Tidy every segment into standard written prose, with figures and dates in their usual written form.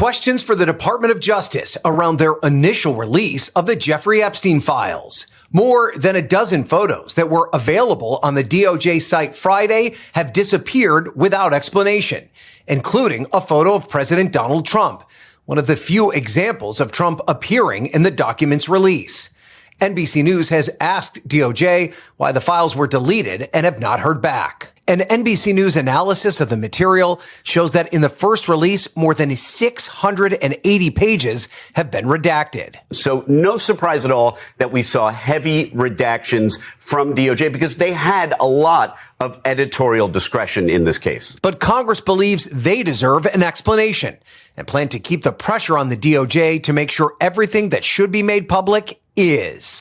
questions for the Department of Justice around their initial release of the Jeffrey Epstein files. More than a dozen photos that were available on the DOJ site Friday have disappeared without explanation, including a photo of President Donald Trump, one of the few examples of Trump appearing in the document's release. NBC News has asked DOJ why the files were deleted and have not heard back. An NBC News analysis of the material shows that in the first release, more than 680 pages have been redacted. So no surprise at all that we saw heavy redactions from DOJ because they had a lot of editorial discretion in this case. But Congress believes they deserve an explanation and plan to keep the pressure on the DOJ to make sure everything that should be made public is.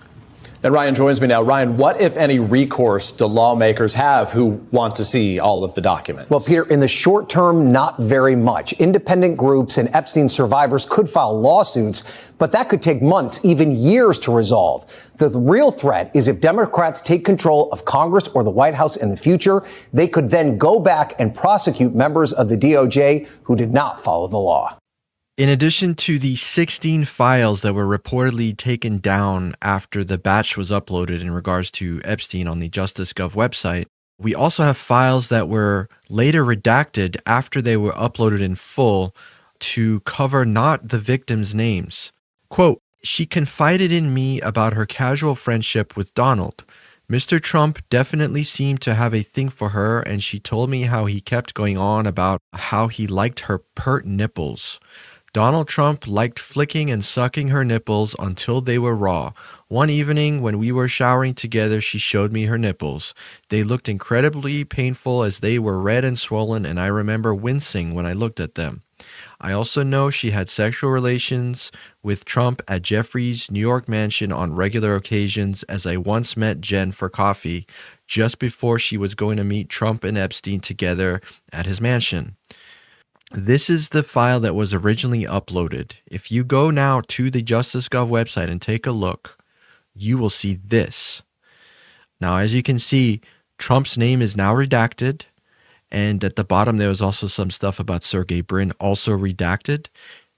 And Ryan joins me now. Ryan, what, if any, recourse do lawmakers have who want to see all of the documents? Well, Peter, in the short term, not very much. Independent groups and Epstein survivors could file lawsuits, but that could take months, even years to resolve. The real threat is if Democrats take control of Congress or the White House in the future, they could then go back and prosecute members of the DOJ who did not follow the law. In addition to the 16 files that were reportedly taken down after the batch was uploaded in regards to Epstein on the Justice.gov website, we also have files that were later redacted after they were uploaded in full to cover not the victims' names. Quote, "She confided in me about her casual friendship with Donald. Mr. Trump definitely seemed to have a thing for her, and she told me how he kept going on about how he liked her pert nipples. Donald Trump liked flicking and sucking her nipples until they were raw. One evening when we were showering together, she showed me her nipples. They looked incredibly painful as they were red and swollen, and I remember wincing when I looked at them. I also know she had sexual relations with Trump at Jeffrey's New York mansion on regular occasions, as I once met Jen for coffee just before she was going to meet Trump and Epstein together at his mansion." This is the file that was originally uploaded. If you go now to the Justice.gov website and take a look, you will see this. Now, as you can see, Trump's name is now redacted. And at the bottom, there was also some stuff about Sergey Brin also redacted.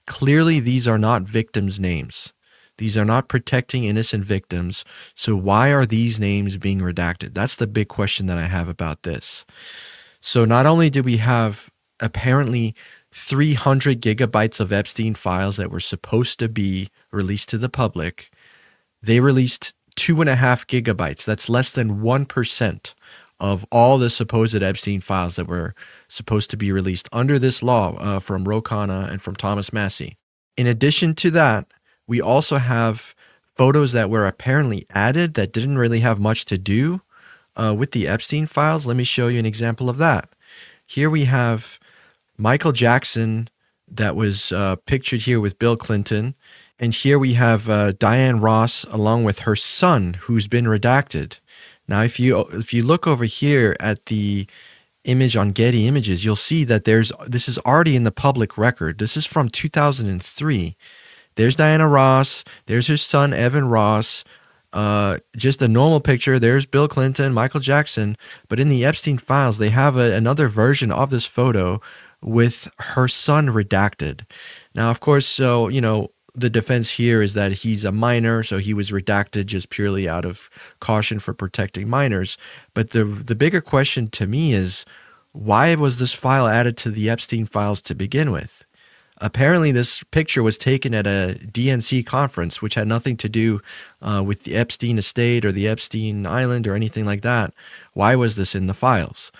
Clearly, these are not victims' names. These are not protecting innocent victims. So why are these names being redacted? That's the big question that I have about this. So not only did we have apparently 300 gigabytes of Epstein files that were supposed to be released to the public, they released 2.5 gigabytes. That's less than 1% of all the supposed Epstein files that were supposed to be released under this law from Ro Khanna and from Thomas Massie. In addition to that, we also have photos that were apparently added that didn't really have much to do with the Epstein files. Let me show you an example of that. Here we have Michael Jackson that was pictured here with Bill Clinton. And here we have Diane Ross along with her son, who's been redacted. Now, if you look over here at the image on Getty Images, you'll see that this is already in the public record. This is from 2003. There's Diana Ross. There's her son, Evan Ross. Just a normal picture. There's Bill Clinton, Michael Jackson. But in the Epstein files, they have another version of this photo with her son redacted. Now, of course, so, the defense here is that he's a minor, so he was redacted just purely out of caution for protecting minors. But the bigger question to me is, why was this file added to the Epstein files to begin with? Apparently, this picture was taken at a DNC conference, which had nothing to do with the Epstein estate or the Epstein Island or anything like that. Why was this in the files?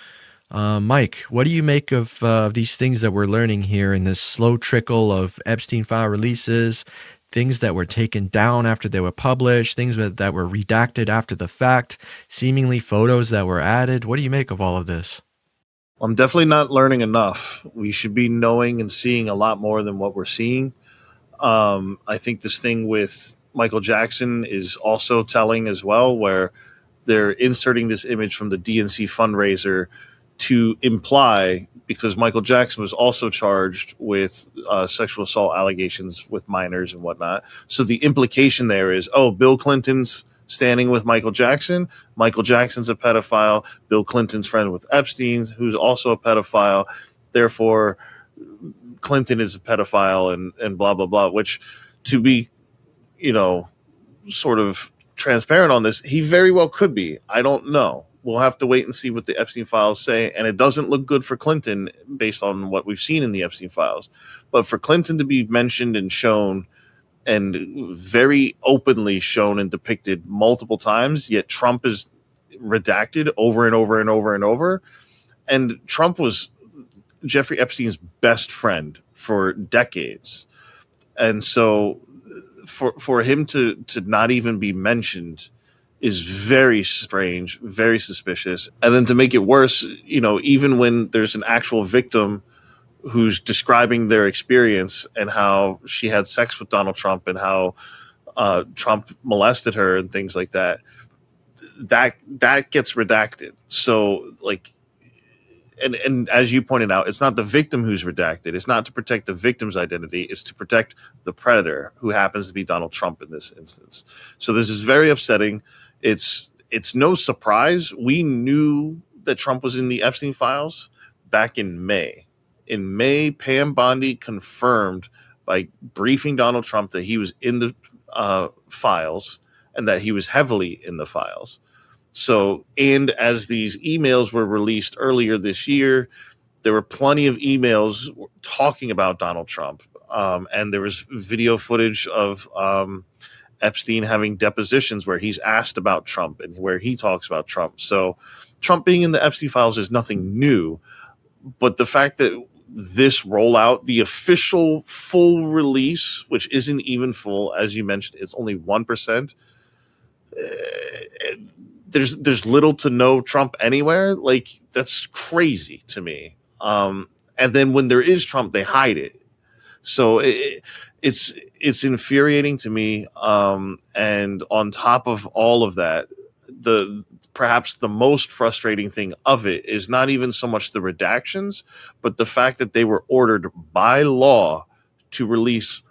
Mike, what do you make of these things that we're learning here in this slow trickle of Epstein file releases, things that were taken down after they were published, things that were redacted after the fact, seemingly photos that were added? What do you make of all of this? I'm definitely not learning enough. We should be knowing and seeing a lot more than what we're seeing. I think this thing with Michael Jackson is also telling as well, where they're inserting this image from the DNC fundraiser to imply, because Michael Jackson was also charged with sexual assault allegations with minors and whatnot. So the implication there is, Bill Clinton's standing with Michael Jackson. Michael Jackson's a pedophile. Bill Clinton's friend with Epstein, who's also a pedophile. Therefore, Clinton is a pedophile and blah, blah, blah, which, to be, sort of transparent on this, he very well could be. I don't know. We'll have to wait and see what the Epstein files say. And it doesn't look good for Clinton based on what we've seen in the Epstein files. But for Clinton to be mentioned and shown and very openly shown and depicted multiple times, yet Trump is redacted over and over and over and over. And Trump was Jeffrey Epstein's best friend for decades. And so for him to not even be mentioned is very strange, very suspicious. And then to make it worse, even when there's an actual victim who's describing their experience and how she had sex with Donald Trump and how Trump molested her and things like that, that gets redacted. So and as you pointed out, it's not the victim who's redacted. It's not to protect the victim's identity. It's to protect the predator, who happens to be Donald Trump in this instance. So this is very upsetting. It's no surprise. We knew that Trump was in the Epstein files back in May. In May, Pam Bondi confirmed by briefing Donald Trump that he was in the files and that he was heavily in the files. So, and as these emails were released earlier this year, there were plenty of emails talking about Donald Trump. And there was video footage of Epstein having depositions where he's asked about Trump and where he talks about Trump. So Trump being in the Epstein files is nothing new. But the fact that this rollout, the official full release, which isn't even full, as you mentioned, it's only 1%. There's little to no Trump anywhere. That's crazy to me. And then when there is Trump, they hide it. So it's infuriating to me. And on top of all of that, perhaps the most frustrating thing of it is not even so much the redactions, but the fact that they were ordered by law to release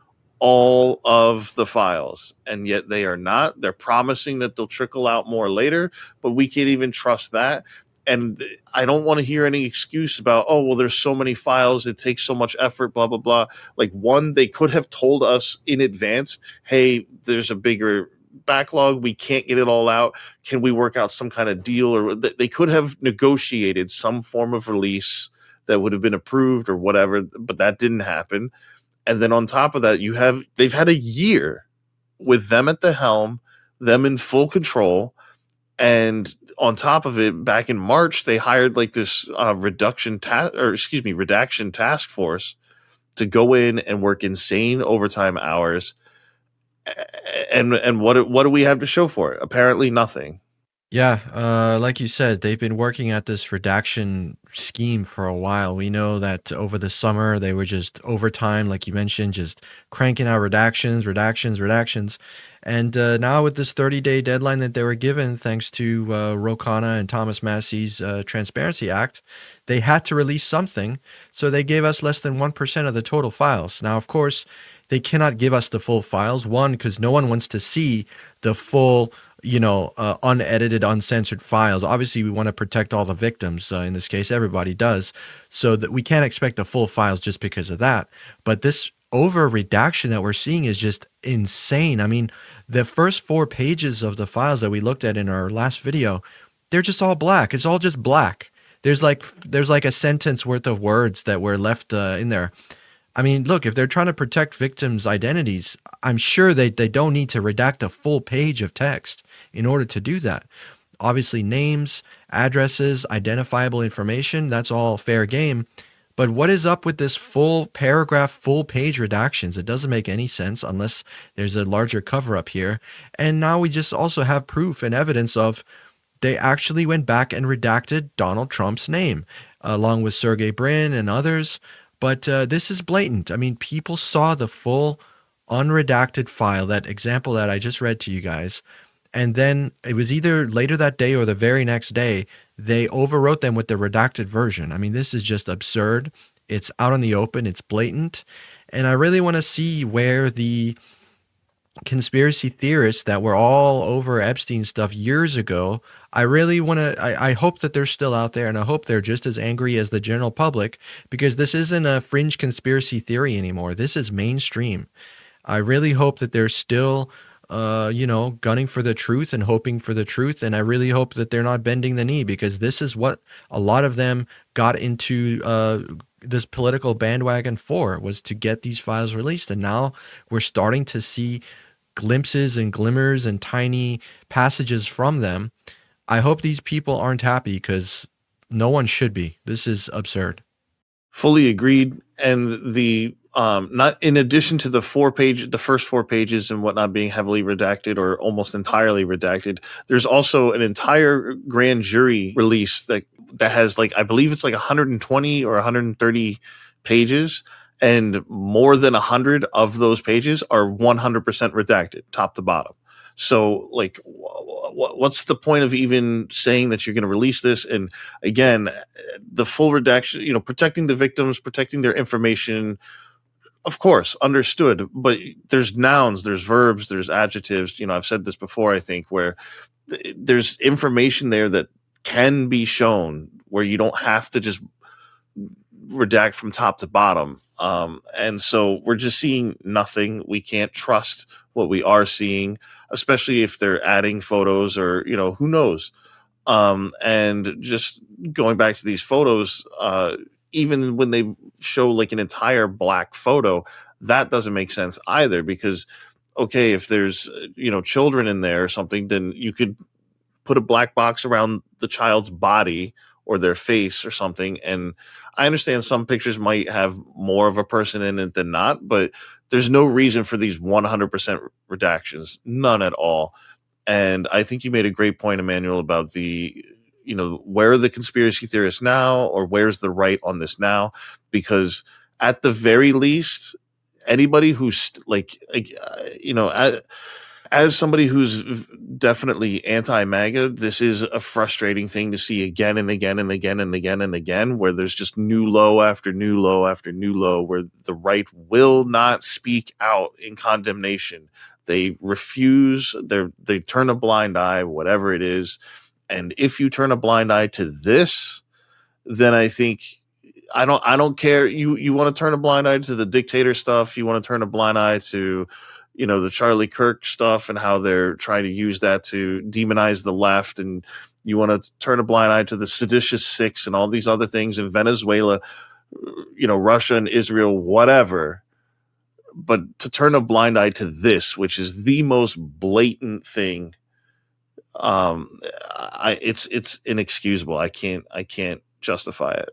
all of the files, and yet they are not. They're promising that they'll trickle out more later, but we can't even trust that. And I don't want to hear any excuse about, oh, well, there's so many files, it takes so much effort, blah, blah, blah. One, they could have told us in advance, hey, there's a bigger backlog, we can't get it all out. Can we work out some kind of deal? Or they could have negotiated some form of release that would have been approved or whatever, but that didn't happen. And then on top of that, they've had a year with them at the helm, them in full control. And on top of it, back in March, they hired this redaction task force to go in and work insane overtime hours. And what do we have to show for it? Apparently nothing. Yeah, like you said, they've been working at this redaction scheme for a while. We know that over the summer, they were just overtime, like you mentioned, just cranking out redactions. And now with this 30-day deadline that they were given, thanks to Ro Khanna and Thomas Massey's Transparency Act, they had to release something. So they gave us less than 1% of the total files. Now, of course, they cannot give us the full files. One, because no one wants to see the full unedited, uncensored files. Obviously, we want to protect all the victims. In this case, everybody does. So that we can't expect the full files just because of that. But this over redaction that we're seeing is just insane. I mean, the first 4 pages of the files that we looked at in our last video, they're just all black. It's all just black. There's like a sentence worth of words that were left in there. I mean, look, if they're trying to protect victims' identities, I'm sure they don't need to redact a full page of text in order to do that. Obviously, names, addresses, identifiable information, that's all fair game. But what is up with this full paragraph, full page redactions? It doesn't make any sense unless there's a larger cover up here. And now we just also have proof and evidence of they actually went back and redacted Donald Trump's name, along with Sergey Brin and others. But this is blatant. I mean, people saw the full unredacted file, that example that I just read to you guys. And then it was either later that day or the very next day, they overwrote them with the redacted version. I mean, this is just absurd. It's out in the open. It's blatant. And I really want to see where the conspiracy theorists that were all over Epstein stuff years ago, I really want to, I hope that they're still out there, and I hope they're just as angry as the general public, because this isn't a fringe conspiracy theory anymore. This is mainstream. I really hope that they're still, gunning for the truth and hoping for the truth. And I really hope that they're not bending the knee, because this is what a lot of them got into this political bandwagon for, was to get these files released. And now we're starting to see glimpses and glimmers and tiny passages from them. I hope these people aren't happy, because no one should be. This is absurd. Fully agreed. And the not in addition to the first 4 pages and whatnot being heavily redacted or almost entirely redacted, there's also an entire grand jury release that has, like, I believe it's like 120 or 130 pages, and more than 100 of those pages are 100% redacted, top to bottom. So, like, what's the point of even saying that you're going to release this? And again, the full redaction, protecting the victims, protecting their information, of course, understood. But there's nouns, there's verbs, there's adjectives. I've said this before, I think, where there's information there that can be shown, where you don't have to just redact from top to bottom. And so we're just seeing nothing. We can't trust what we are seeing, especially if they're adding photos or, who knows. And just going back to these photos, even when they show like an entire black photo, that doesn't make sense either, because, okay, if there's, children in there or something, then you could put a black box around the child's body or their face or something. And I understand some pictures might have more of a person in it than not, but there's no reason for these 100% redactions, none at all. And I think you made a great point, Emmanuel, about the, where are the conspiracy theorists now, or where's the right on this now? Because at the very least, anybody who's as somebody who's definitely anti-MAGA, this is a frustrating thing to see again and again and again and again and again, where there's just new low after new low after new low, where the right will not speak out in condemnation. They refuse, they turn a blind eye, whatever it is. And if you turn a blind eye to this, then I think I don't care. You want to turn a blind eye to the dictator stuff, you want to turn a blind eye to the Charlie Kirk stuff and how they're trying to use that to demonize the left, and you want to turn a blind eye to the seditious six and all these other things in Venezuela, Russia and Israel, whatever. But to turn a blind eye to this, which is the most blatant thing, it's inexcusable. I can't justify it.